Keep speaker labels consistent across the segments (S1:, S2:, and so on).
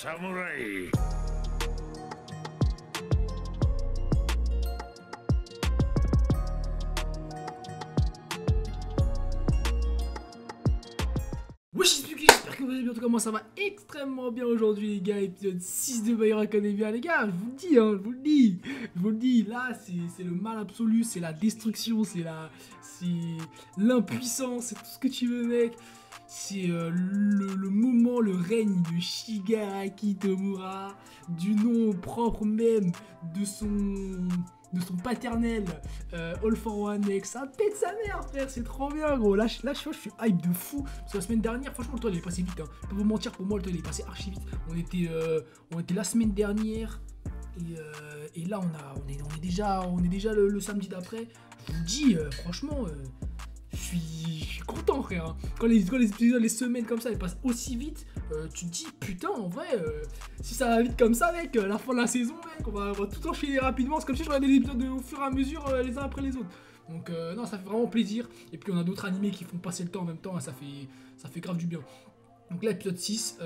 S1: samouraï.
S2: Wesh, j'espère que vous allez bien. En tout cas, moi ça va extrêmement bien aujourd'hui, les gars. Épisode 6 de My Hero Academia, les gars. Je vous le dis, hein, je vous le dis. Là, c'est le mal absolu, c'est la destruction, c'est l'impuissance, c'est tout ce que tu veux, mec. C'est le moment, le règne de Shigaraki Tomura, du nom propre même de son paternel, All for One, mec. Ça pète sa mère, frère, c'est trop bien, gros. Là, je suis hype de fou. Parce que la semaine dernière, franchement, le temps il est passé vite, hein. Je peux vous mentir, pour moi, le temps il est passé archi vite. On était la semaine dernière. Et là, on est déjà le samedi d'après. Je vous le dis, franchement, je suis content, frère, hein. Quand les épisodes, les semaines comme ça, elles passent aussi vite, tu te dis, putain, en vrai, si ça va vite comme ça, mec, la fin de la saison, mec, on va tout enchaîner rapidement. C'est comme si je regardais les épisodes au fur et à mesure, les uns après les autres. Donc, non, ça fait vraiment plaisir. Et puis, on a d'autres animés qui font passer le temps en même temps, hein, ça fait grave du bien. Donc là, épisode 6,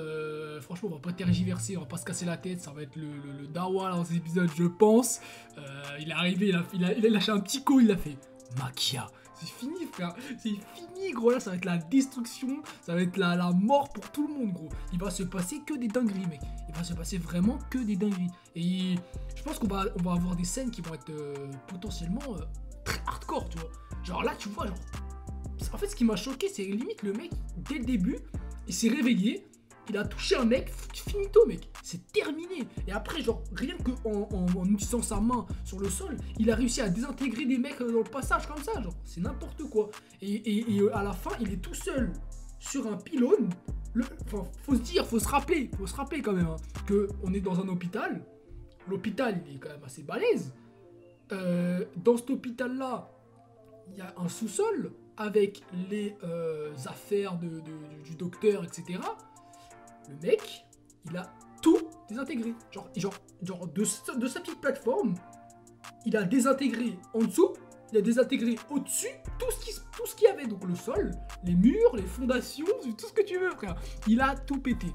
S2: franchement, on va pas tergiverser, on va pas se casser la tête, ça va être le dawa là, dans cet épisode, je pense. Il est arrivé, il a lâché un petit coup, il a fait Makia. C'est fini, frère, c'est fini, gros. Là, ça va être la destruction, ça va être la mort pour tout le monde, gros. Il va se passer que des dingueries, mec. Il va se passer vraiment que des dingueries. Et je pense qu'on va avoir des scènes qui vont être potentiellement très hardcore, tu vois. Genre là, tu vois, genre. En fait, ce qui m'a choqué, c'est limite le mec, dès le début, il s'est réveillé, il a touché un mec, finito, mec. C'est terminé. Et après, genre, rien qu'en utilisant sa main sur le sol, il a réussi à désintégrer des mecs dans le passage comme ça, genre. C'est n'importe quoi. Et à la fin, il est tout seul sur un pylône. Enfin, faut se rappeler quand même, hein, qu'on est dans un hôpital. L'hôpital, il est quand même assez balèze. Dans cet hôpital-là, il y a un sous-sol avec les affaires du docteur, etc. Le mec, il a tout désintégré. Genre de sa petite plateforme, il a désintégré en dessous, il a désintégré au-dessus tout ce qu'il y avait. Donc le sol, les murs, les fondations, tout ce que tu veux, frère. Il a tout pété.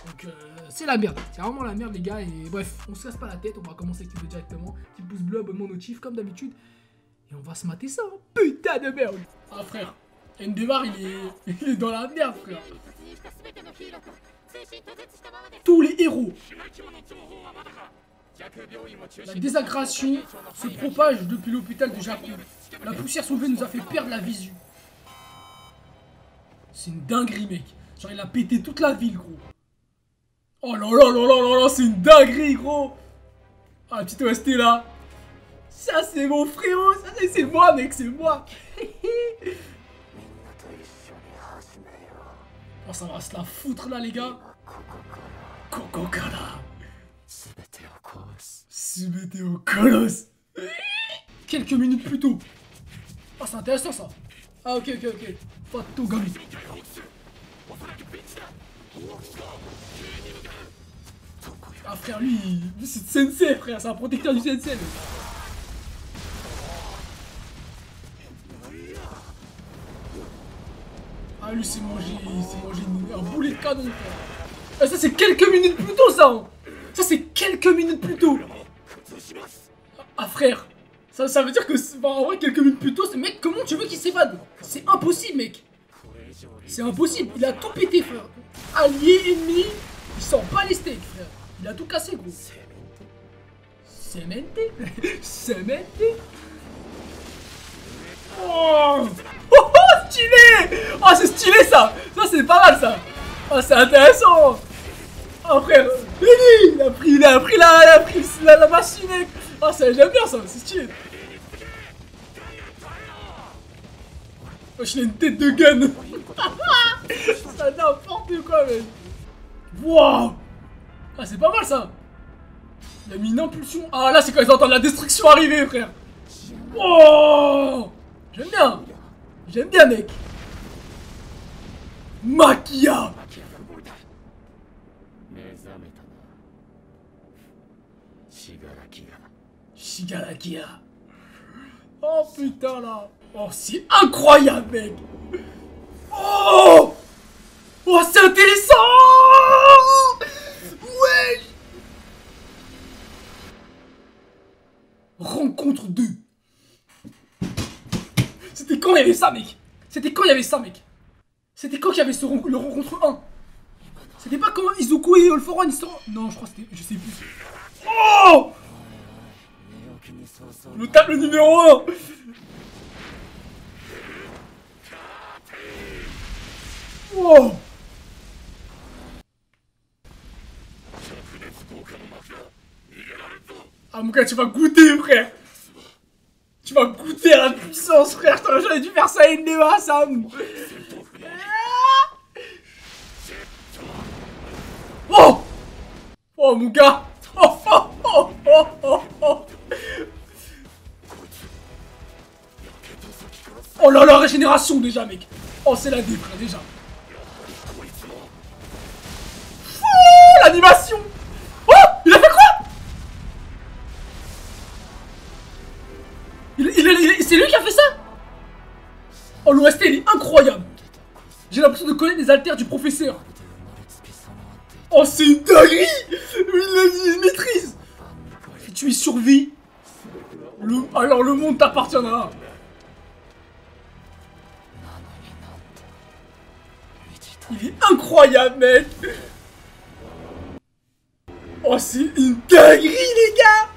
S2: Donc c'est la merde. C'est vraiment la merde, les gars. Et bref, on se casse pas la tête. On va commencer avec le directement. Petit pouce bleu, abonnement notif, comme d'habitude. Et on va se mater ça, hein. Putain de merde. Ah, frère, Endeavor, il est dans la merde, frère. Tous les héros. La désagréation se propage depuis l'hôpital de Japon. La poussière soulevée nous a fait perdre la visu. C'est une dinguerie, mec. Genre, il a pété toute la ville, gros. Oh là là là là là là, c'est une dinguerie, gros. Ah, petit OST là. Ça, c'est mon frérot. Ça, c'est moi, mec, c'est moi. Oh, ça va se la foutre là, les gars. Kokokara. Subete au colosse. Quelques minutes plus tôt. Oh, c'est intéressant ça. Ah, ok. Fatogami. Ah, frère, lui c'est Sensei, frère. C'est un protecteur du Sensei. Ah, lui, c'est mangé un boulet de canon, frère. Ah, ça, c'est quelques minutes plus tôt, ça, hein. Ça, c'est quelques minutes plus tôt. Ah, frère. Ça veut dire que, en vrai, quelques minutes plus tôt, ce mec, comment tu veux qu'il s'évade? C'est impossible, mec. C'est impossible. Il a tout pété, frère. Allié, ennemi, il sort pas les steaks, frère. Il a tout cassé, gros. Cementé. Oh, stylé. Oh, c'est stylé, ça. Ça, c'est pas mal, ça. Oh, c'est intéressant. Oh, frère, il a pris la machine. Oh, ça, j'aime bien ça, c'est stylé. Oh, il a une tête de gun. C'est n'importe quoi, mec. Wow. Ah, c'est pas mal, ça. Il a mis une impulsion. Ah, là, c'est quand ils entendent la destruction arriver, frère. Oh, j'aime bien, mec. Makia. Shigarakia. Oh putain là. Oh, c'est incroyable, mec. Oh, c'est intéressant. Ouais. contre 2. C'était quand il y avait ça, mec? C'était quand il y avait ça, mec? C'était quand il y avait le rencontre 1? C'était pas quand Izuku et All For One ils sont... Non, je crois que c'était... Je sais plus. Oh! Le table numéro 1. Wow. Ah mon gars, tu vas goûter, frère. Tu vas goûter à la puissance, frère. J'aurais dû faire ça à Endeavor, Sam. Oh! Oh mon gars. Oh oh oh oh oh oh. Oh là là, régénération déjà, mec. Oh, c'est la dé, frère, déjà. L'animation. Oh, il a fait quoi? C'est lui qui a fait ça? Oh, l'OST, il est incroyable. J'ai l'impression de connaître les haltères du professeur. Oh, c'est une dinguerie. Il maîtrise. Si tu y survis, alors le monde t'appartiendra. Il est incroyable, mec. Oh, c'est une dinguerie, les gars.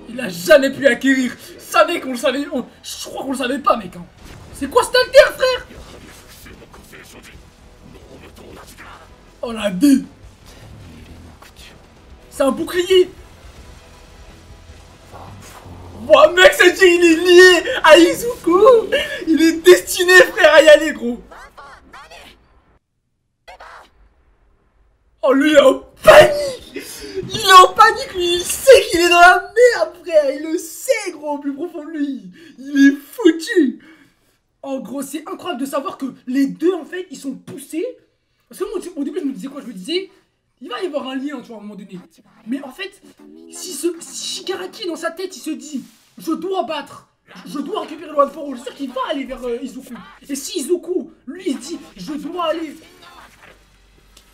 S2: Il a jamais pu acquérir. Ça, mec, on le savait. Je crois qu'on le savait pas, mec. Hein. C'est quoi cet alter, frère? Oh, la D. C'est un bouclier. Oh, mec, c'est dire il est lié à Izuku. Il est destiné, frère, à y aller, gros. Oh, lui, il est en panique. Il est en panique, lui. Il sait qu'il est dans la merde, frère. Il le sait, gros, au plus profond de lui. Il est foutu. Oh, gros, c'est incroyable de savoir que les deux, en fait, ils sont poussés. Parce que moi, au début, je me disais quoi? Je me disais, il va y avoir un lien, tu vois, à un moment donné. Mais en fait, si Shigaraki, dans sa tête, il se dit, je dois battre, je dois récupérer le One for All, c'est sûr qu'il va aller vers Izuku. Et si Izuku, lui, il dit, je dois aller...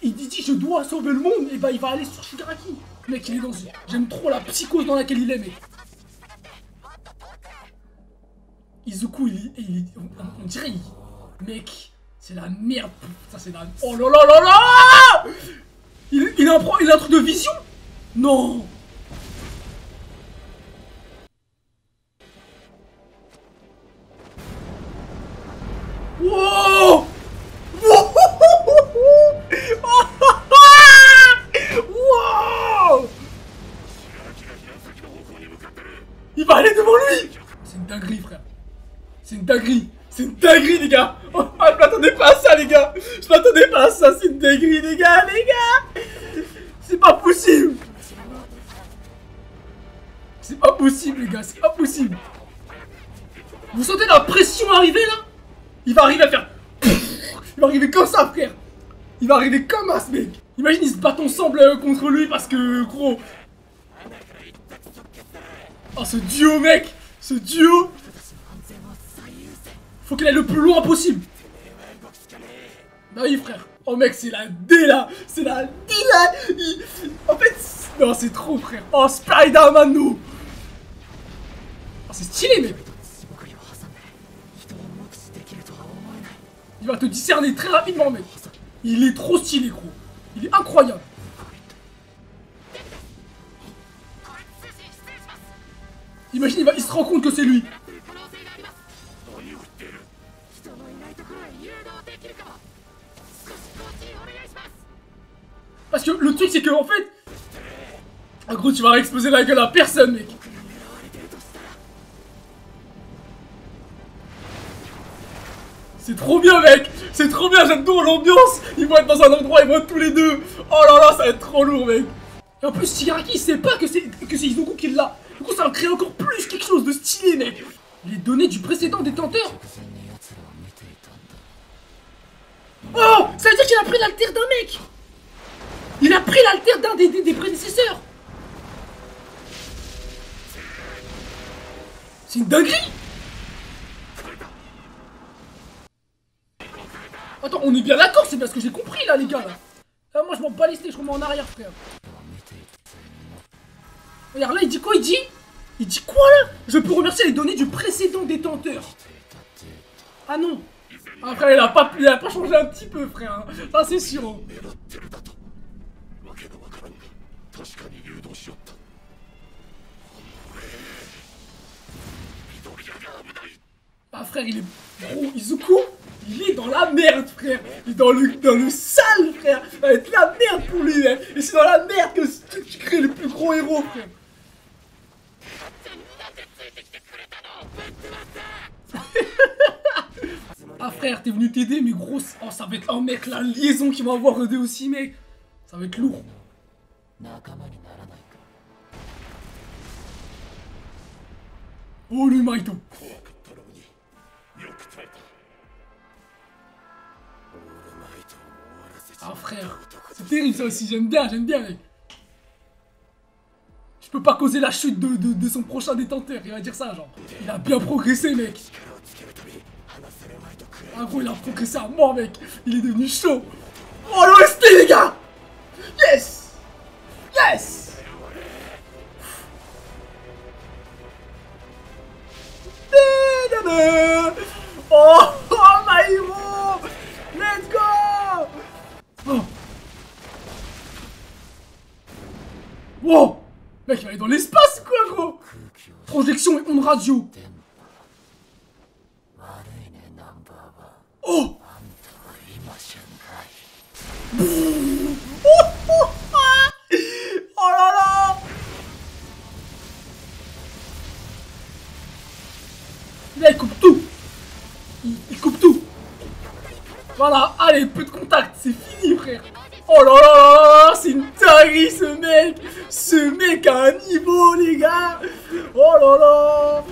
S2: Il dit, je dois sauver le monde, et bah, il va aller sur Shigaraki. Mec, il est dans... J'aime trop la psychose dans laquelle il est, mec. Izuku, on dirait, mec, c'est la merde. Ça, c'est la... Oh là là là là. Il a un truc de vision. Non. Wow. Wow. Il va aller devant lui. C'est une dinguerie, frère. C'est une dinguerie. C'est une dinguerie, les gars. Oh, je m'attendais pas à ça, les gars. Je m'attendais pas à ça. C'est une dinguerie, les gars. C'est pas possible. C'est pas possible, les gars. C'est pas possible. Vous sentez la pression arriver, là? Il va arriver à faire... Il va arriver comme ça, frère. Il va arriver comme ça, ce mec. Imagine, ils se battent ensemble contre lui parce que, gros... Oh, ce duo, mec. Ce duo. Faut qu'il aille le plus loin possible. Bah oui, frère. Oh, mec, c'est la D, là. C'est la D, là. En fait... Non, c'est trop, frère. Oh, Spider-Man, nous. Oh, c'est stylé, mec. Il va te discerner très rapidement, mec. Il est trop stylé, gros. Il est incroyable. Imagine, il se rend compte que c'est lui. Parce que le truc, c'est que, en fait... En gros, tu vas exploser la gueule à personne, mec. C'est trop bien, mec. C'est trop bien, j'aime trop l'ambiance. Ils vont être dans un endroit, ils vont être tous les deux. Oh là là, ça va être trop lourd, mec. Et en plus, Shigaraki, il sait pas que c'est Izuku qui l'a. Du coup, ça va créer encore plus quelque chose de stylé, mec. Les données du précédent détenteur. Oh, ça veut dire qu'il a pris l'alter d'un mec. Il a pris l'alter d'un des prédécesseurs. C'est une dinguerie. Attends, on est bien d'accord, c'est bien ce que j'ai compris là, les gars. Là. Là, moi, je m'en bats les steaks, je remets en arrière, frère. Regarde là, il dit quoi? Il dit quoi là? Je peux remercier les données du précédent détenteur. Ah non. Ah frère, il a pas changé un petit peu, frère. Hein. Ça c'est sûr. Hein. Ah frère, il est... Gros, Izuku, il est dans la merde, frère. Il est dans le sale, frère. Ça va être la merde pour lui, hein. Et c'est dans la merde que tu crées le plus gros héros, frère. Ah frère, t'es venu t'aider, mais gros, oh, ça va être... Oh mec, la liaison qu'ils vont avoir eux deux aussi, mec. Ça va être lourd. Oh, lui, Maito. Ah frère, c'est terrible ça aussi, j'aime bien mec. Je peux pas causer la chute de son prochain détenteur, il va dire ça genre. Il a bien progressé mec. Ah gros, il a progressé à mort mec. Il est devenu chaud. Oh l'OST les gars. Yes. Yes. Oh, oh my hero. Let's go. Oh. Wow. Mec, il va aller dans l'espace quoi gros. Projection et ondes radio. Oh. Oh là là. Là il coupe tout. Il coupe tout. Voilà, allez, peu de contact, c'est fini frère. Oh là là là là, c'est une dinguerie ce mec. Ce mec a un niveau les gars. Oh là là.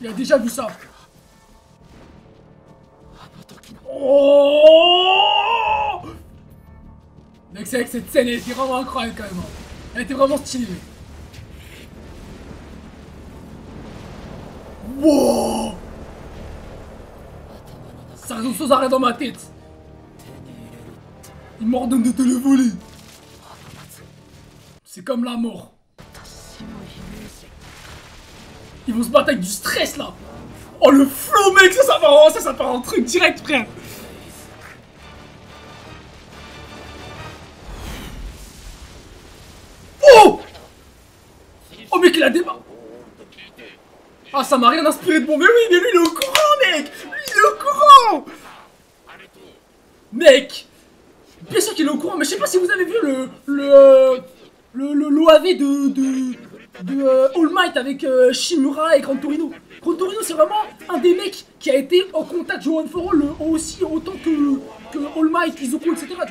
S2: Il a déjà vu ça. Oh mec, c'est vrai que cette scène elle était vraiment incroyable quand même. Elle était vraiment stylée. Wow. Ça résonne sans arrêt dans ma tête. Il m'ordonne de te le voler. C'est comme la mort. Ils vont se battre avec du stress là. Oh le flow mec, ça part en truc direct frère. Oh. Oh mec il a débat. Ah ça m'a rien inspiré de bon. Mais oui mais lui il est au courant mec. Lui il est au courant. Mec. Bien sûr qu'il est au courant, mais je sais pas si vous avez vu l'OAV de All Might avec Shimura et Gran Torino. Gran Torino c'est vraiment un des mecs qui a été en contact de One for All aussi autant que All Might, Izuku, etc. Tu vois.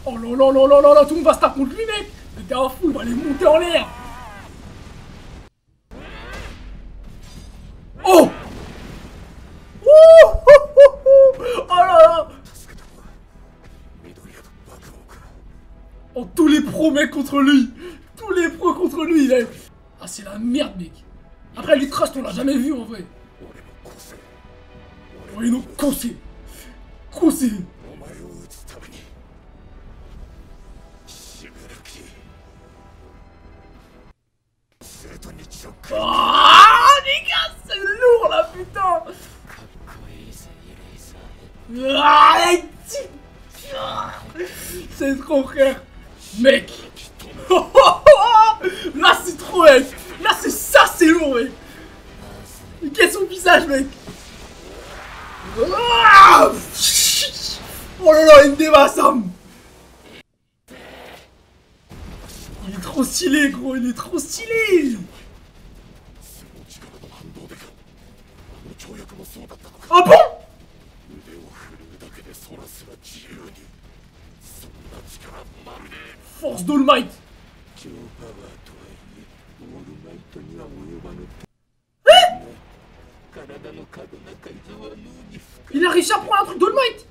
S2: Oh là là là là là là, tout le monde va se taper contre lui mec. Le gars fou, il va les monter en l'air. Oh. Oh là là. Oh tous les pros mec contre lui. Tous les pros contre lui là. Ah c'est la merde mec. Après lui Trust on l'a jamais vu en vrai. Oh il nous conseille. Conseille. Ah les gars c'est lourd là putain. C'est trop frère. Mec. Là c'est trop mec. Là c'est ça c'est lourd mec. Quel son visage mec. Oh là là Ndema Sam. Il est trop stylé gros, il est trop stylé. Ah bon? Force d'All Might. Hein? Il a réussi à prendre un truc d'All Might.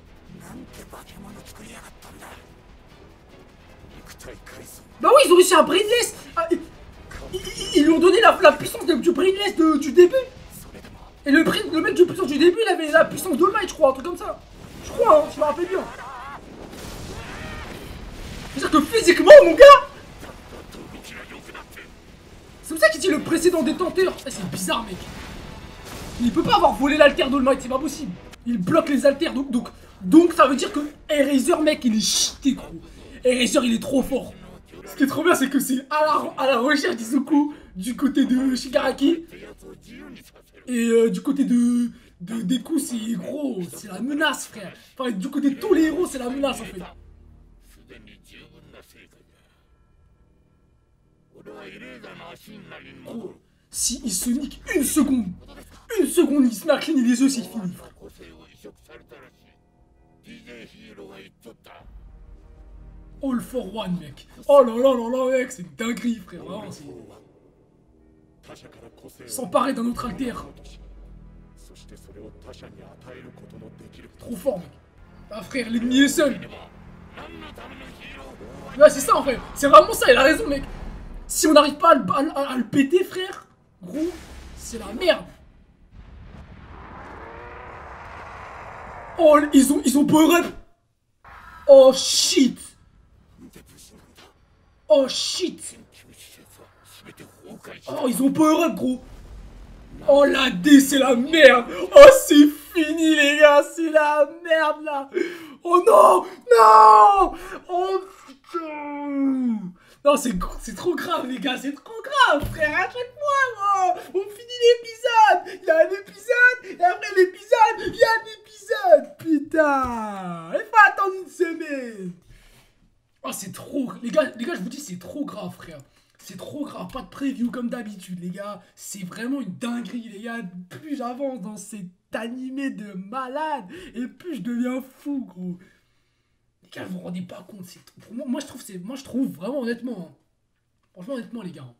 S2: Bah oui, ils ont réussi à Brainless. Ils lui ont donné la puissance du Brainless du début. Et le mec de puissance du début, il avait la puissance d'All Might, je crois, un truc comme ça. Je crois, hein, je me rappelle bien. C'est-à-dire que physiquement, mon gars, c'est pour ça qu'il dit le précédent détenteur. Eh, c'est bizarre, mec. Il peut pas avoir volé l'alter d'All Might, c'est pas possible. Il bloque les alters, donc ça veut dire que Eraser, mec, il est cheaté, gros. Eraser, il est trop fort. Ce qui est trop bien, c'est que c'est à la recherche d'Izuku du côté de Shigaraki. Et du côté de Deku, c'est gros, c'est la menace, frère. Enfin, du côté de tous les héros, c'est la menace, en fait. Gros, si il se nique une seconde, il se met à cligner les yeux, c'est fini, frère. All for one, mec. Oh là là là là, mec, c'est une dinguerie, frère. Vraiment, s'emparer d'un autre alter. Trop fort, mec. Ah, frère, l'ennemi est seul. Ouais, c'est ça, en fait. C'est vraiment ça, il a raison, mec. Si on n'arrive pas à le péter, frère, gros, c'est la merde. Oh, ils ont power up. Oh, shit. Oh, shit. Oh, ils ont power up, gros. Oh, la D, c'est la merde. Oh, c'est fini, les gars. C'est la merde, là. Oh, non. Non. Oh, putain. Non, c'est trop grave, les gars. C'est trop grave, frère. À chaque fois, gros, on finit l'épisode. Il y a un épisode. Et après l'épisode, il y a un épisode. Putain. Il faut attendre une semaine. Oh, c'est trop. Les gars, je vous dis, c'est trop grave, frère. C'est trop grave, pas de preview comme d'habitude, les gars. C'est vraiment une dinguerie, les gars. Plus j'avance dans cet animé de malade, et plus je deviens fou, gros. Les gars, vous vous rendez pas compte. Pour moi, je trouve vraiment, honnêtement. Hein, franchement, honnêtement, les gars.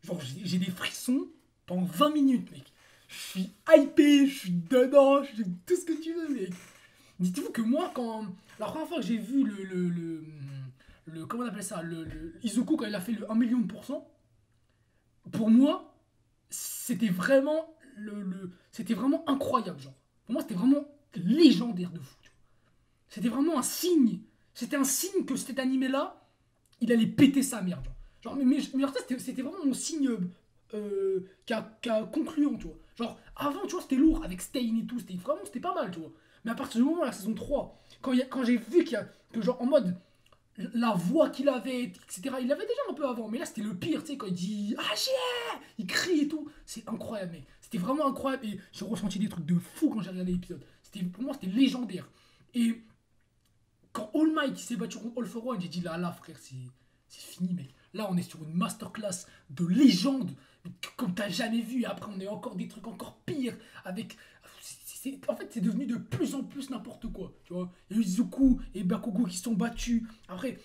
S2: Genre, j'ai des frissons pendant 20 minutes, mec. Je suis hypé, je suis dedans, je fais tout ce que tu veux, mec. Dites-vous que moi, la première fois que j'ai vu comment on appelle ça, le Izuku, quand il a fait le 1 million de %, pour moi, c'était vraiment c'était vraiment incroyable, genre. Pour moi, c'était vraiment légendaire de fou, tu vois. C'était vraiment un signe. C'était un signe que cet animé-là, il allait péter sa merde, genre. Mais c'était vraiment mon signe qui a concluant, tu vois. Genre, avant, tu vois, c'était lourd, avec Stein et tout, c'était pas mal, tu vois. Mais à partir du moment, la saison 3, quand j'ai vu que genre, en mode, la voix qu'il avait, etc. Il l'avait déjà un peu avant, mais là c'était le pire, tu sais, quand il dit ah yeah, il crie et tout. C'est incroyable, mec. C'était vraiment incroyable et j'ai ressenti des trucs de fou quand j'ai regardé l'épisode. Pour moi, c'était légendaire. Et quand All Might s'est battu contre All for One, j'ai dit là, frère, c'est fini, mec. Là, on est sur une masterclass de légende, comme t'as jamais vu. Et après, on est encore des trucs encore pires avec. En fait, c'est devenu de plus en plus n'importe quoi, tu vois. Il y a eu Izuku et Bakugo qui se sont battus. Après,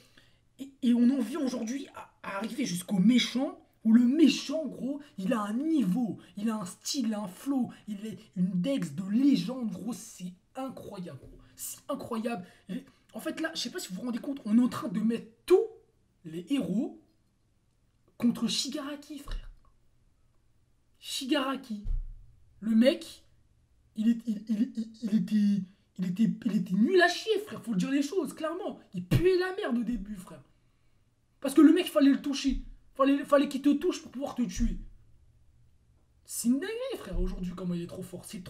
S2: et on en vient aujourd'hui à arriver jusqu'au méchant, où le méchant, gros, il a un niveau, il a un style, il a un flow, il est une dex de légende, gros. C'est incroyable, gros. C'est incroyable. Et en fait, là, je sais pas si vous vous rendez compte, on est en train de mettre tous les héros contre Shigaraki, frère. Shigaraki. Le mec... Il était nul à chier, frère. Faut dire les choses, clairement. Il puait la merde au début, frère. Parce que le mec, fallait le toucher. Fallait qu'il te touche pour pouvoir te tuer. C'est une dinguerie, frère, aujourd'hui, comment il est trop fort. C'est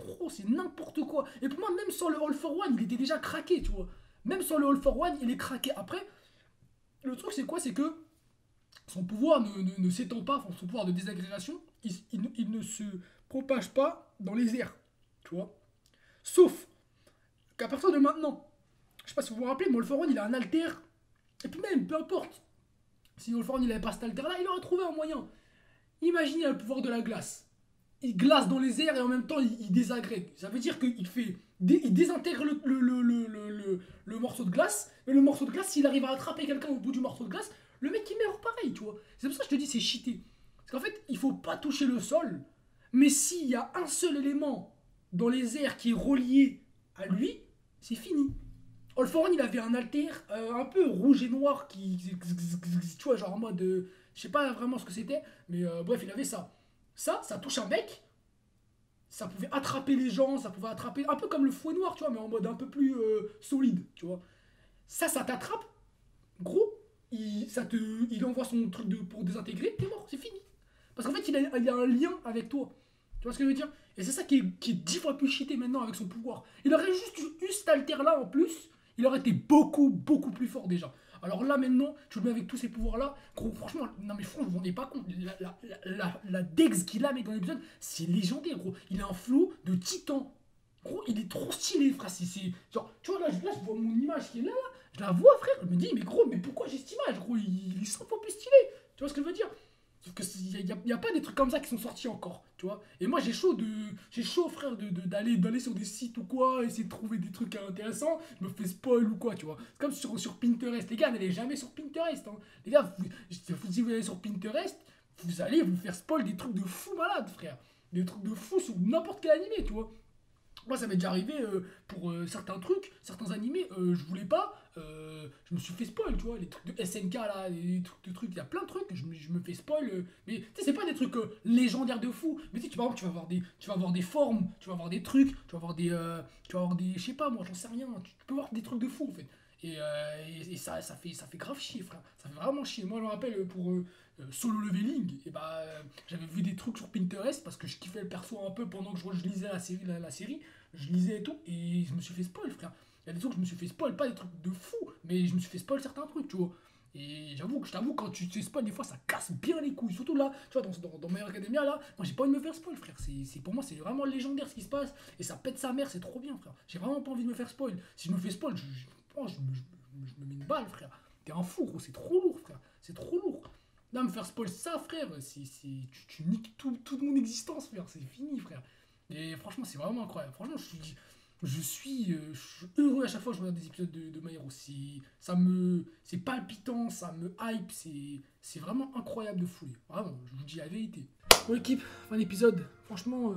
S2: n'importe quoi. Et pour moi, même sans le All for One, il était déjà craqué, tu vois. Même sans le All for One, il est craqué. Après, le truc, c'est quoi? C'est que son pouvoir ne s'étend pas, enfin, son pouvoir de désagrégation, il ne se propage pas dans les airs. Tu vois. Sauf qu'à partir de maintenant, je sais pas si vous vous rappelez, mais All-For-One, il a un alter. Et puis même, peu importe. Si All-For-One, il avait pas cet alter-là, il aurait trouvé un moyen. Imaginez, il a le pouvoir de la glace. Il glace dans les airs et en même temps, il désagrègue. Ça veut dire qu'il il désintègre le morceau de glace. Mais le morceau de glace, s'il arrive à attraper quelqu'un au bout du morceau de glace, le mec, il meurt pareil, tu vois. C'est pour ça que je te dis, c'est cheaté. Parce qu'en fait, il faut pas toucher le sol. Mais s'il y a un seul élément dans les airs qui est relié à lui, c'est fini. All for One, il avait un alter un peu rouge et noir qui, tu vois, genre en mode, je sais pas vraiment ce que c'était, mais bref, il avait ça. Ça touche un mec, ça pouvait attraper les gens, ça pouvait attraper, un peu comme le fouet noir, tu vois, mais en mode un peu plus solide, tu vois. Ça t'attrape, gros, il envoie son truc pour désintégrer, t'es mort, c'est fini. Parce qu'en fait, il a un lien avec toi. Tu vois ce que je veux dire? Et c'est ça qui est 10 fois plus cheaté maintenant avec son pouvoir. Il aurait juste eu cet alter-là en plus, il aurait été beaucoup, beaucoup plus fort déjà. Alors là, maintenant, tu le mets avec tous ces pouvoirs-là. Gros, franchement, non mais franchement, vous vous rendez pas compte. La Dex qu'il a, mec, dans l'épisode, c'est légendaire, gros. Il a un flow de titan. Gros, il est trop stylé, frère. Genre, tu vois, là, je vois mon image qui est là, là. Je la vois, frère. Je me dis, mais gros, mais pourquoi j'ai cette image, gros? Il est 100 fois plus stylé. Tu vois ce que je veux dire? Sauf qu'il n'y a pas des trucs comme ça qui sont sortis encore, tu vois. Et moi, j'ai chaud, frère, d'aller sur des sites ou quoi, essayer de trouver des trucs intéressants. Je me fais spoil ou quoi, tu vois. C'est comme sur Pinterest. Les gars, n'allez jamais sur Pinterest. Hein. Les gars, si vous allez sur Pinterest, vous allez vous faire spoil des trucs de fou malade, frère. Des trucs de fou sur n'importe quel animé, tu vois. Moi, ça m'est déjà arrivé pour certains trucs, certains animés, je voulais pas, je me suis fait spoil, tu vois, les trucs de SNK là, les trucs, il y a plein de trucs, je me fais spoil, mais tu sais, c'est pas des trucs légendaires de fou, mais tu sais, par exemple, tu vas avoir des formes, tu vas avoir des trucs, tu vas avoir des, je sais pas, moi, j'en sais rien, tu peux voir des trucs de fou en fait. Et ça fait grave chier, frère. Ça fait vraiment chier. Moi, je me rappelle pour solo leveling, et j'avais vu des trucs sur Pinterest parce que je kiffais le perso un peu pendant que je lisais la série. Je lisais et tout, et je me suis fait spoil, frère. Il y a des trucs que je me suis fait spoil, pas des trucs de fou, mais je me suis fait spoil certains trucs, tu vois. Et je t'avoue, quand tu te fais spoil, des fois, ça casse bien les couilles. Surtout là, tu vois, dans My Hero Academia, là, moi, j'ai pas envie de me faire spoil, frère. Pour moi, c'est vraiment légendaire ce qui se passe, et ça pète sa mère, c'est trop bien, frère. J'ai vraiment pas envie de me faire spoil. Si je me fais spoil, je me mets une balle, frère. T'es un fou, gros, c'est trop lourd, frère. C'est trop lourd. Là, me faire spoil ça, frère, tu niques toute mon existence, frère. C'est fini, frère. Et franchement, c'est vraiment incroyable. Franchement, je suis heureux à chaque fois que je regarde des épisodes de My Hero. C'est palpitant, ça me hype, c'est vraiment incroyable de fouler. Vraiment, je vous dis la vérité. Bon, équipe, fin d'épisode. Franchement,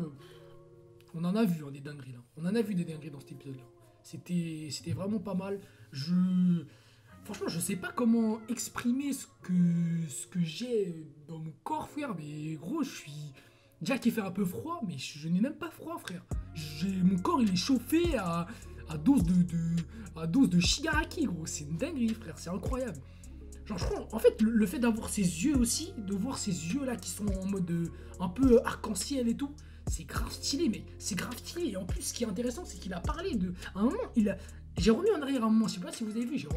S2: on en a vu des dingueries là. On en a vu des dingueries dans cet épisode là. C'était vraiment pas mal. Franchement, je sais pas comment exprimer ce que j'ai dans mon corps, frère. Mais gros, je suis. Déjà qu'il fait un peu froid, mais je n'ai même pas froid, frère. Mon corps, il est chauffé à dose de Shigaraki, gros. C'est une dinguerie, frère. C'est incroyable. Genre, je crois, en fait, le fait d'avoir ses yeux aussi, de voir ces yeux-là qui sont en mode un peu arc-en-ciel et tout, c'est grave stylé, mais c'est grave stylé. Et en plus, ce qui est intéressant, c'est qu'il a parlé de... À un moment, j'ai remis en arrière un moment, je sais pas si vous avez vu, j'ai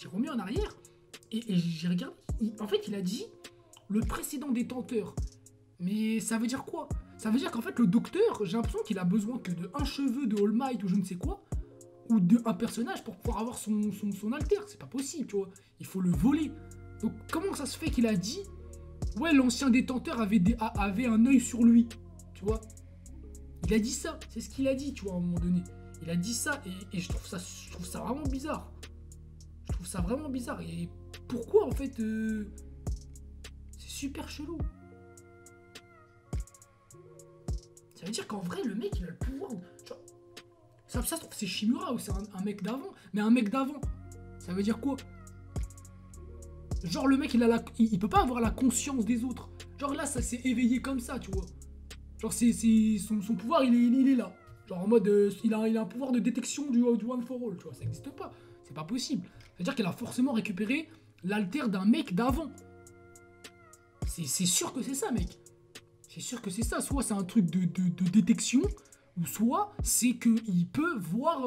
S2: remis en arrière, et j'ai regardé. En fait, il a dit le précédent détenteur. Mais ça veut dire quoi? Ça veut dire qu'en fait, le docteur, j'ai l'impression qu'il a besoin que de un cheveu de All Might ou je ne sais quoi, ou d'un personnage pour pouvoir avoir son alter. C'est pas possible, tu vois. Il faut le voler. Donc, comment ça se fait qu'il a dit ouais, l'ancien détenteur avait un œil sur lui, tu vois. Il a dit ça, c'est ce qu'il a dit, tu vois, à un moment donné. Il a dit ça, et je trouve ça vraiment bizarre. Je trouve ça vraiment bizarre. Et pourquoi, en fait, c'est super chelou. Ça veut dire qu'en vrai, le mec, il a le pouvoir. Genre, ça se trouve, c'est Shimura ou c'est un mec d'avant. Mais un mec d'avant, ça veut dire quoi? Genre, le mec, il peut pas avoir la conscience des autres. Genre, là, ça s'est éveillé comme ça, tu vois. Genre, son pouvoir, il est là. Genre, en mode, il a un pouvoir de détection du One for All, tu vois. Ça n'existe pas. C'est pas possible. Ça veut dire qu'elle a forcément récupéré l'alter d'un mec d'avant. C'est sûr que c'est ça, mec. C'est sûr que c'est ça. Soit c'est un truc de détection, ou soit c'est qu'il peut voir,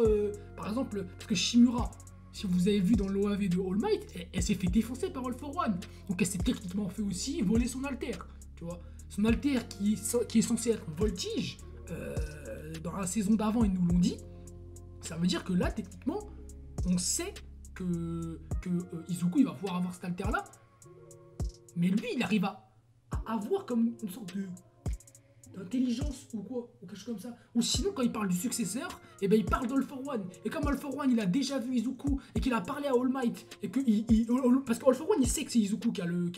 S2: par exemple, parce que Shimura, si vous avez vu dans l'OAV de All Might, elle s'est fait défoncer par All for One. Donc elle s'est techniquement fait aussi voler son alter, tu vois. Son alter qui est censé être Voltige, dans la saison d'avant, ils nous l'ont dit. Ça veut dire que là, techniquement, on sait que Izuku, il va pouvoir avoir cet alter-là. Mais lui, il arrive à avoir comme une sorte d'intelligence ou quoi, ou quelque chose comme ça. Ou sinon, quand il parle du successeur, eh ben, il parle d'All for One. Et comme All for One, il a déjà vu Izuku et qu'il a parlé à All Might, et que parce que All for One, il sait que c'est Izuku qui a le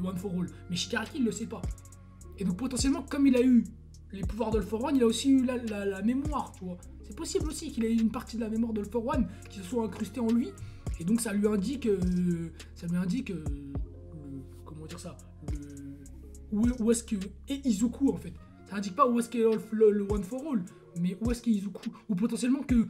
S2: One for All, mais Shigaraki, il le sait pas. Et donc potentiellement, comme il a eu les pouvoirs d'All for One, il a aussi eu la mémoire, tu vois. C'est possible aussi qu'il ait une partie de la mémoire d'All for One qui se soit incrustée en lui, et donc ça lui indique comment dire ça, où est-ce que est Izuku en fait. Ça indique pas où est-ce qu'est le One for All, mais où est-ce qu'est Izuku. Ou potentiellement que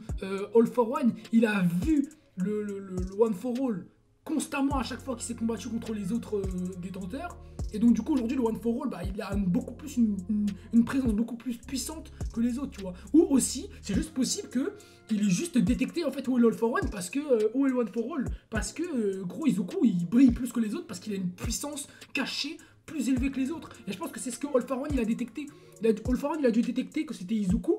S2: All for One, il a vu le One for All constamment à chaque fois qu'il s'est combattu contre les autres détenteurs. Et donc du coup aujourd'hui le One for All, bah, il a beaucoup plus une présence beaucoup plus puissante que les autres, tu vois. Ou aussi, c'est juste possible que il est juste détecté en fait où est le All for One parce que où est le One for All parce que gros Izuku il brille plus que les autres parce qu'il a une puissance cachée plus élevée que les autres. Et je pense que c'est ce que All for One il a détecté. All for One il a dû détecter que c'était Izuku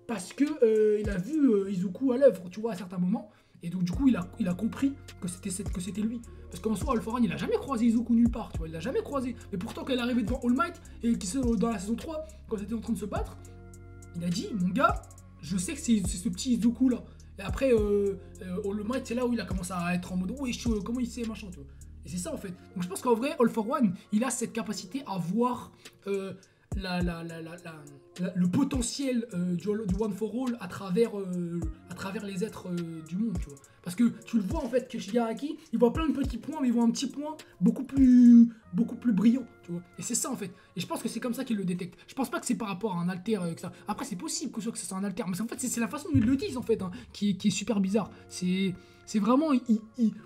S2: parce que il a vu Izuku à l'œuvre, tu vois, à certains moments. Et donc du coup il a compris que c'était lui. Parce qu'en soi, All for One, il a jamais croisé Izuku nulle part, tu vois, il l'a jamais croisé. Mais pourtant, quand il est arrivé devant All Might, et dans la saison 3, quand ils étaient en train de se battre, il a dit, mon gars, je sais que c'est ce petit Izuku là. Et après, All Might, c'est là où il a commencé à être en mode, oui, comment il sait, machin, tu vois. Et c'est ça en fait. Donc je pense qu'en vrai, All for One, il a cette capacité à voir le potentiel du One for All à travers les êtres du monde, tu vois. Parce que tu le vois en fait que Shigaraki, il voit plein de petits points, mais il voit un petit point beaucoup plus brillant, tu vois. Et c'est ça en fait. Et je pense que c'est comme ça qu'il le détecte. Je pense pas que c'est par rapport à un alter que ça. Après c'est possible que ce soit un alter, mais en fait c'est la façon dont ils le disent en fait hein, qui est super bizarre. C'est vraiment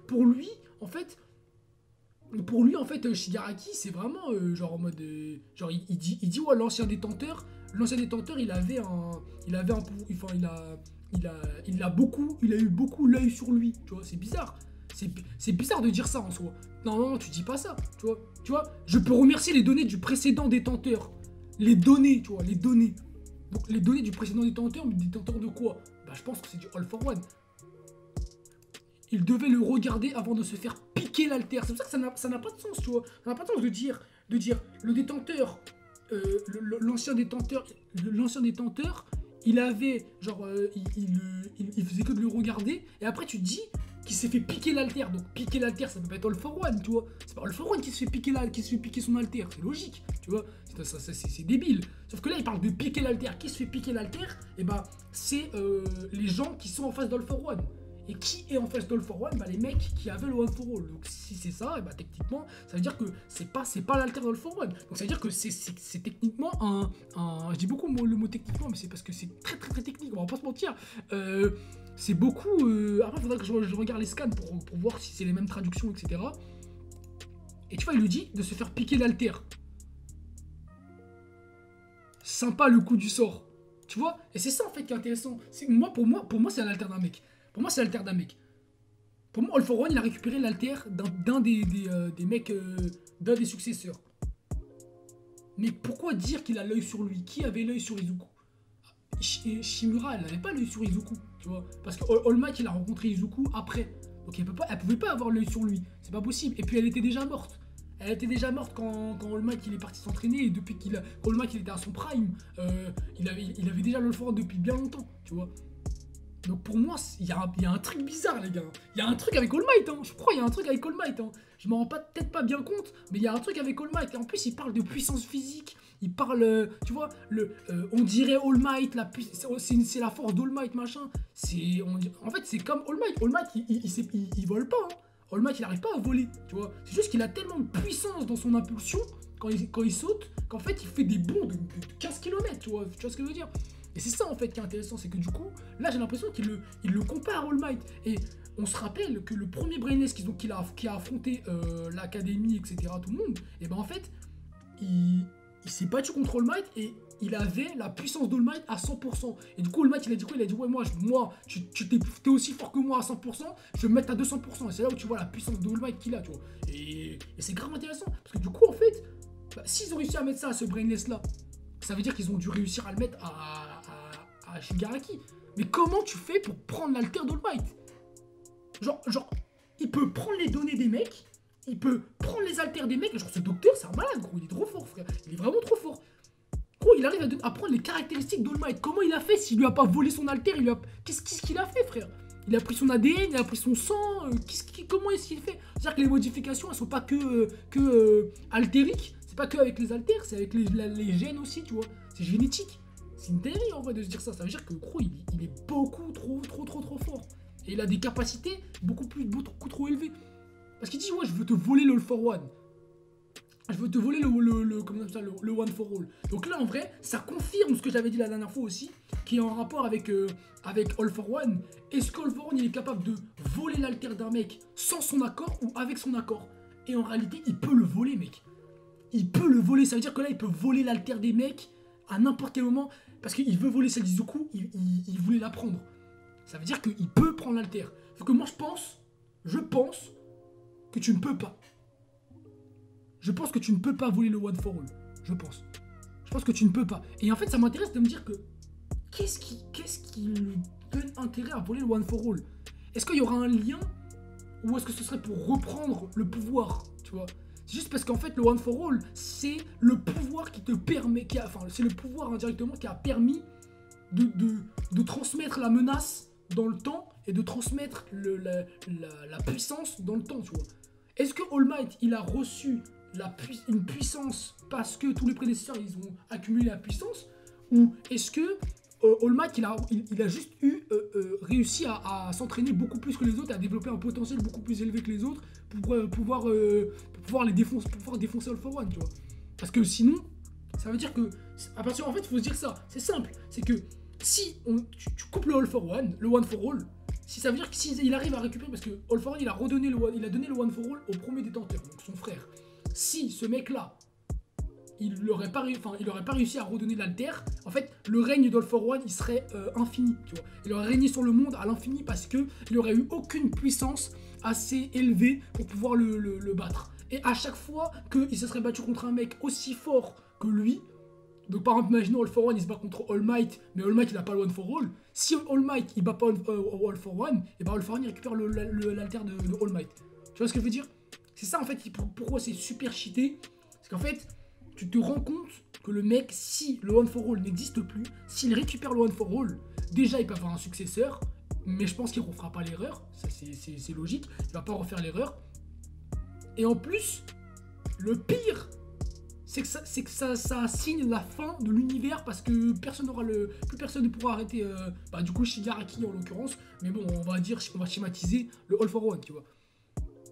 S2: pour lui en fait. Shigaraki, c'est vraiment genre en mode. Genre, il dit ouais, l'ancien détenteur, il avait un pouvoir. Enfin, il a eu beaucoup l'œil sur lui, tu vois, c'est bizarre. C'est bizarre de dire ça en soi. Non, tu dis pas ça, tu vois. Je peux remercier les données du précédent détenteur. Les données, tu vois, les données. Donc, les données du précédent détenteur, mais détenteur de quoi? Bah, je pense que c'est du All for One. Il devait le regarder avant de se faire piquer l'alter. C'est pour ça que ça n'a pas de sens, tu vois. Ça n'a pas de sens de dire le détenteur, l'ancien détenteur, il avait, genre, il faisait que de le regarder, et après tu dis qu'il s'est fait piquer l'alter. Donc piquer l'alter, ça peut pas être All for One, tu vois. C'est pas All for One qui se fait piquer son alter, c'est logique, tu vois. C'est débile. Sauf que là, il parle de piquer l'alter. Qui se fait piquer l'alter? Et bah, c'est les gens qui sont en face d'All for One. Et qui est en face d'All for One? Bah, les mecs qui avaient le One for All. Donc si c'est ça, et bah, techniquement, ça veut dire que c'est pas l'alter d'All for One. Donc ça veut dire que c'est techniquement je dis beaucoup le mot techniquement, mais c'est parce que c'est très très très technique, on va pas se mentir. C'est beaucoup... Après, il faudra que je regarde les scans pour voir si c'est les mêmes traductions, etc. Et tu vois, il lui dit de se faire piquer l'alter. Sympa le coup du sort. Tu vois? Et c'est ça en fait qui est intéressant. Pour moi c'est l'alter d'un mec. Pour moi, c'est l'alter d'un mec. Pour moi, All for One, il a récupéré l'alter d'un des mecs, d'un des successeurs. Mais pourquoi dire qu'il a l'œil sur lui? Qui avait l'œil sur Izuku? Shimura, elle n'avait pas l'œil sur Izuku, tu vois. Parce que All Might, il a rencontré Izuku après. Donc elle pouvait pas avoir l'œil sur lui. C'est pas possible. Et puis elle était déjà morte. Elle était déjà morte quand All Might il est parti s'entraîner. Et depuis All Might il était à son prime, il avait déjà l'All for One depuis bien longtemps, tu vois. Donc pour moi, il y a un truc bizarre, les gars. Il y a un truc avec All Might, hein. Je crois qu'il y a un truc avec All Might. Hein. Je m'en rends peut-être pas bien compte, mais il y a un truc avec All Might. Et en plus, il parle de puissance physique. Il parle, tu vois, on dirait All Might, c'est la force d'All Might, machin. En fait, c'est comme All Might. All Might, il vole pas. Hein. All Might, il n'arrive pas à voler, tu vois. C'est juste qu'il a tellement de puissance dans son impulsion quand il saute qu'en fait, il fait des bonds de 15 km, tu vois ce que je veux dire. Et c'est ça en fait qui est intéressant, c'est que du coup, là j'ai l'impression qu'il le compare à All Might. Et on se rappelle que le premier Brainless qui a affronté l'académie, etc., tout le monde, et ben en fait, il s'est battu contre All Might et il avait la puissance d'All Might à 100%. Et du coup, All Might il a dit quoi? Il a dit ouais, moi t'es aussi fort que moi à 100%, je vais me mettre à 200%. Et c'est là où tu vois la puissance d'All Might qu'il a, tu vois. Et c'est grave intéressant, parce que du coup, en fait, bah, s'ils ont réussi à mettre ça à ce Brainless là, ça veut dire qu'ils ont dû réussir à le mettre à Shigaraki. Mais comment tu fais pour prendre l'alter d'All Might? Genre, il peut prendre les données des mecs, il peut prendre les alters des mecs. Genre, ce docteur, c'est un malade, gros. Il est trop fort, frère. Il est vraiment trop fort. Gros, il arrive à prendre les caractéristiques d'All Might. Comment il a fait s'il lui a pas volé son alter? Qu'est-ce qu'il a fait, frère? Il a pris son ADN, il a pris son sang. Comment est-ce qu'il fait? C'est-à-dire que les modifications, elles sont pas que altériques. C'est pas que avec les alters, c'est avec les gènes aussi, tu vois. C'est génétique. C'est une dinguerie en vrai de se dire ça. Ça veut dire que gros, il est beaucoup trop fort. Et il a des capacités beaucoup trop élevées. Parce qu'il dit ouais, je veux te voler le All for One. Je veux te voler le One for All. Donc là en vrai, ça confirme ce que j'avais dit la dernière fois aussi, qui est en rapport avec All for One. Est-ce que All for One il est capable de voler l'alter d'un mec sans son accord ou avec son accord? Et en réalité, il peut le voler, mec. Il peut le voler, ça veut dire que là, il peut voler l'alter des mecs à n'importe quel moment. Parce qu'il veut voler celle d'Izuku, il voulait la prendre. Ça veut dire qu'il peut prendre l'alter. Sauf que moi, je pense que tu ne peux pas. Je pense que tu ne peux pas voler le One for All. Je pense que tu ne peux pas. Et en fait, ça m'intéresse de me dire que qu'est-ce qui lui donne intérêt à voler le One for All? Est-ce qu'il y aura un lien ou est-ce que ce serait pour reprendre le pouvoir, tu vois? C'est juste parce qu'en fait, le One for All, c'est le pouvoir qui te permet, c'est le pouvoir indirectement qui a permis de transmettre la menace dans le temps et de transmettre la puissance dans le temps, tu vois. Est-ce que All Might, il a reçu une puissance parce que tous les prédécesseurs, ils ont accumulé la puissance? Ou est-ce que All Might, il a juste réussi à s'entraîner beaucoup plus que les autres, à développer un potentiel beaucoup plus élevé que les autres pour pouvoir défoncer All for One, tu vois? Parce que sinon, ça veut dire que, en fait, il faut se dire ça, c'est simple, c'est que si tu coupes le All for One, le One for All, si ça veut dire que s'il arrive à récupérer, parce que All for One, il a donné le One for All au premier détenteur, donc son frère. Si ce mec-là, il n'aurait pas réussi à redonner l'alter, en fait, le règne d'All for One, il serait infini, tu vois. Il aurait régné sur le monde à l'infini parce qu'il n'aurait eu aucune puissance assez élevée pour pouvoir le battre. Et à chaque fois qu'il se serait battu contre un mec aussi fort que lui, donc par exemple, imaginons All for One, il se bat contre All Might, mais All Might, il n'a pas le One for All. Si All Might, il bat pas All for One, et ben All for One, il récupère l'alter de All Might. Tu vois ce que je veux dire? C'est ça, en fait, pourquoi c'est super cheaté. C'est qu'en fait, tu te rends compte que le mec, si le One for All n'existe plus, s'il récupère le One for All, déjà, il peut avoir un successeur, mais je pense qu'il ne refera pas l'erreur. Ça, c'est logique. Il ne va pas refaire l'erreur. Et en plus, le pire, c'est que ça signe la fin de l'univers parce que plus personne ne pourra arrêter du coup Shigaraki en l'occurrence, mais bon, on va schématiser le All for One, tu vois.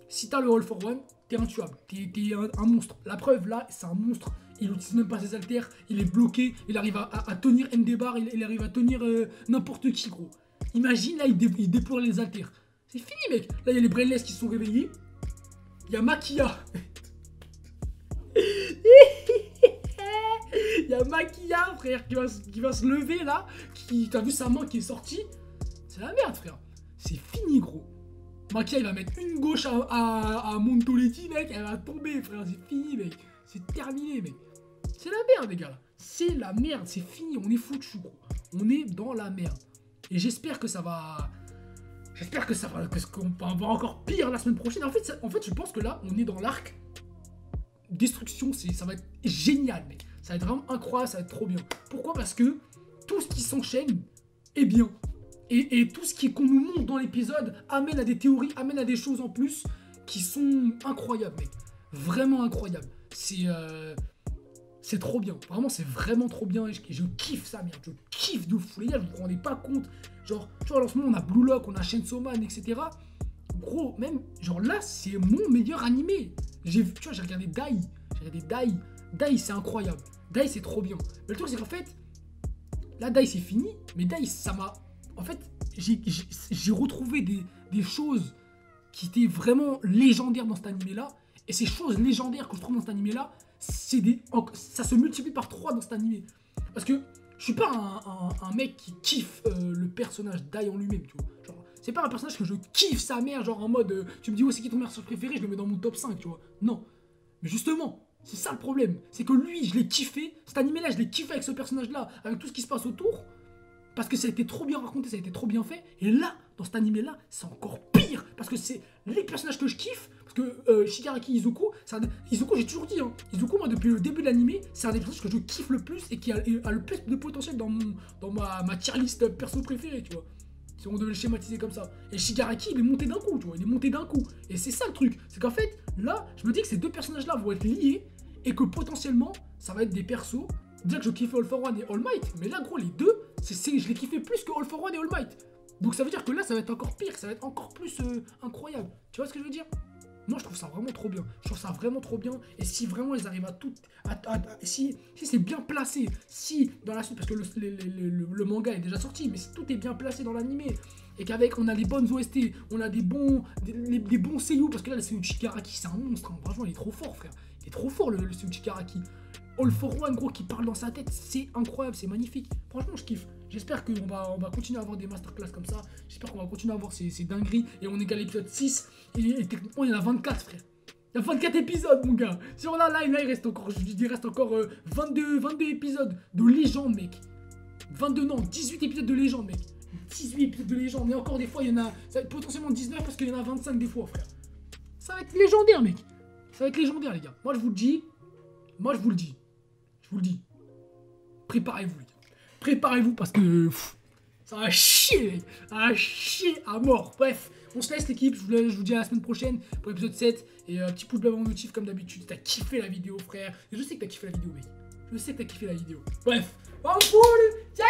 S2: Si t'as le All for One, t'es intuable, t'es un monstre. La preuve là, c'est un monstre, il n'utilise même pas ses haltères, il est bloqué, il arrive à tenir Ndebar, il arrive à tenir n'importe qui, gros. Imagine là, il déploie les haltères. C'est fini, mec. Là, il y a les Brainless qui se sont réveillés. Il y a Maquilla. Il y a Maquilla, frère, qui va se lever là. T'as vu sa main qui est sortie? C'est la merde, frère. C'est fini, gros. Maquilla, il va mettre une gauche à Montoletti, mec. Elle va tomber, frère. C'est fini, mec. C'est terminé, mec. C'est la merde, les gars. C'est la merde. C'est fini. On est foutu, gros. On est dans la merde. Et j'espère que ça va. Qu'on va avoir encore pire la semaine prochaine. En fait, je pense que là, on est dans l'arc destruction. Ça va être génial, mec. Ça va être vraiment incroyable, ça va être trop bien. Pourquoi? Parce que tout ce qui s'enchaîne est bien. Et tout ce qu'on nous montre dans l'épisode amène à des théories, amène à des choses en plus qui sont incroyables, mec. Vraiment incroyables. C'est trop bien. Vraiment, c'est vraiment trop bien. Et je kiffe ça, merde. Je kiffe de fou. Les gars, vous ne vous rendez pas compte. Genre, tu vois, en ce moment, on a Blue Lock, on a Chainsaw Man, etc. Gros, même, genre là, c'est mon meilleur animé. Tu vois, j'ai regardé Dai. Dai, c'est incroyable. Dai, c'est trop bien. Mais le truc, c'est qu'en fait, là, Dai, c'est fini. Mais Dai, ça m'a... En fait, j'ai retrouvé des choses qui étaient vraiment légendaires dans cet animé-là. Et ces choses légendaires que je trouve dans cet animé-là, ça se multiplie par 3 dans cet animé. Parce que je suis pas un mec qui kiffe le personnage Dai en lui-même, tu vois. Genre, c'est pas un personnage que je kiffe sa mère, genre en mode, tu me dis, ouais, c'est qui ton personnage préféré, je le mets dans mon top 5, tu vois. Non. Mais justement, c'est ça le problème. C'est que lui, je l'ai kiffé, cet animé-là, je l'ai kiffé avec ce personnage-là, avec tout ce qui se passe autour. Parce que ça a été trop bien raconté, ça a été trop bien fait. Et là, dans cet animé-là, c'est encore pire. Parce que c'est les personnages que je kiffe. Parce que Shigaraki Izuku, Izuku, j'ai toujours dit, hein, Izuku, moi, depuis le début de l'animé, c'est un des personnages que je kiffe le plus et qui a le plus de potentiel dans ma tier list perso préférée, tu vois. Si on devait le schématiser comme ça. Et Shigaraki, il est monté d'un coup, tu vois. Il est monté d'un coup. Et c'est ça le truc. C'est qu'en fait, là, je me dis que ces deux personnages-là vont être liés et que potentiellement, ça va être des persos. Dire que je kiffe All for One et All Might, mais là, gros, les deux, je les kiffais plus que All for One et All Might. Donc ça veut dire que là, ça va être encore pire, ça va être encore plus incroyable. Tu vois ce que je veux dire? Moi, je trouve ça vraiment trop bien. Je trouve ça vraiment trop bien. Et si vraiment ils arrivent à tout... si c'est bien placé, si dans la suite, parce que le manga est déjà sorti, mais si tout est bien placé dans l'animé, et qu'avec, on a les bonnes OST, on a des bons seiyuu, parce que là, le seiyuu Shigaraki, c'est un monstre. Hein. Franchement, il est trop fort, frère. Il est trop fort, le seiyuu Shigaraki. All for One, gros, qui parle dans sa tête, c'est incroyable, c'est magnifique. Franchement, je kiffe. J'espère qu'on va continuer à avoir des masterclass comme ça. J'espère qu'on va continuer à avoir ces dingueries. Et on est qu'à l'épisode 6. Et techniquement, il y en a 24, frère. Il y a 24 épisodes, mon gars. Sur là, il reste encore, 22 épisodes de légende, mec. 18 épisodes de légende, mec. 18 épisodes de légende. Et encore des fois, il y en a potentiellement 19 parce qu'il y en a 25 des fois, frère. Ça va être légendaire, mec. Ça va être légendaire, les gars. Moi, je vous le dis. Je vous le dis. Préparez-vous, les gars. Préparez-vous parce que ça va chier, mec. Ça va chier à mort. Bref, on se laisse, l'équipe. Je vous dis à la semaine prochaine pour l'épisode 7. Et petit pouce bleu avant notif comme d'habitude. T'as kiffé la vidéo, frère. Et je sais que t'as kiffé la vidéo, mec. Je sais que t'as kiffé la vidéo. Bref, on cool. Ciao,